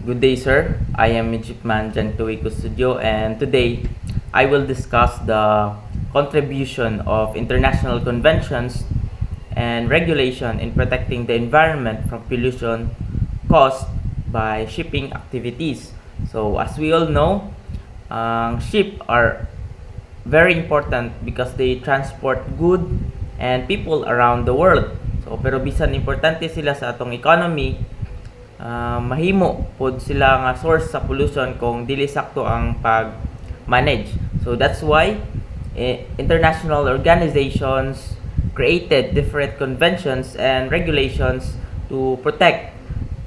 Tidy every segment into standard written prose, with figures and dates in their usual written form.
Good day, sir. I am Midshipman Jan Tuwico Studio, and today I will discuss the contribution of international conventions and regulation in protecting the environment from pollution caused by shipping activities. So, as we all know, ship are very important because they transport good and people around the world. So, pero bisan importante sila sa atong economy, mahimo pod sila nga source sa pollution kung dili sakto ang pag-manage. So that's why international organizations created different conventions and regulations to protect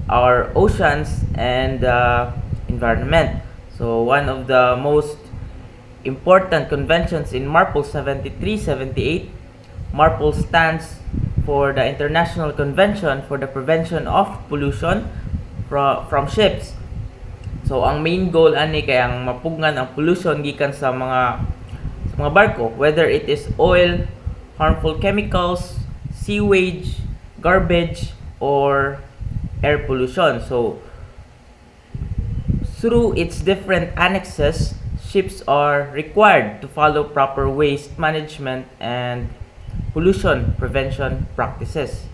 our oceans and the environment. So one of the most important conventions in MARPOL 73-78, MARPOL stands for the International Convention for the Prevention of Pollution from ships. So ang main goal ani kay ang mapugnan ang pollution gikan sa mga barko, whether it is oil, harmful chemicals, sewage, garbage, or air pollution. So through its different annexes, ships are required to follow proper waste management and pollution prevention practices.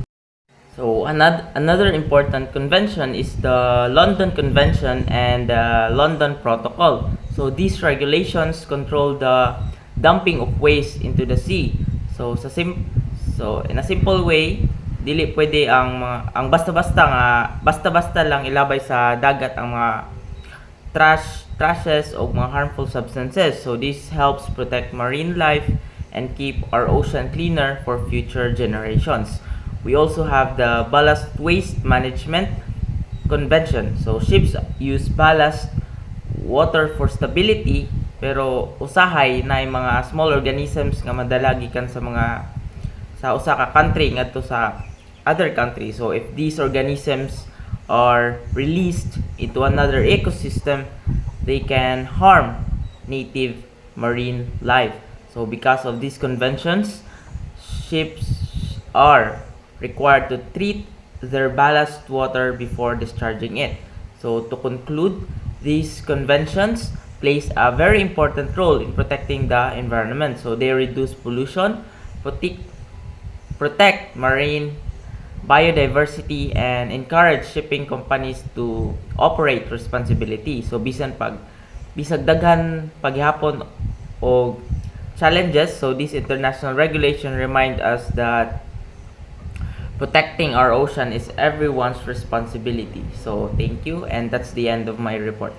So another important convention is the London Convention and the London Protocol. So these regulations control the dumping of waste into the sea. So in a simple way, dili pwede ang basta-basta lang ilabay sa dagat ang mga trashes o mga harmful substances. So this helps protect marine life and keep our ocean cleaner for future generations. We also have the Ballast Waste Management Convention. So ships use ballast water for stability, pero usahay na yung mga small organisms nga madala gikan sa usa ka country ngadto sa other country. So if these organisms are released into another ecosystem, they can harm native marine life. So because of these conventions, ships are required to treat their ballast water before discharging it. So to conclude, these conventions plays a very important role in protecting the environment. So they reduce pollution, protect marine biodiversity, and encourage shipping companies to operate responsibility. So bisag daghan paghihapon o challenges, so this international regulation remind us that protecting our ocean is everyone's responsibility. So thank you, and that's the end of my report.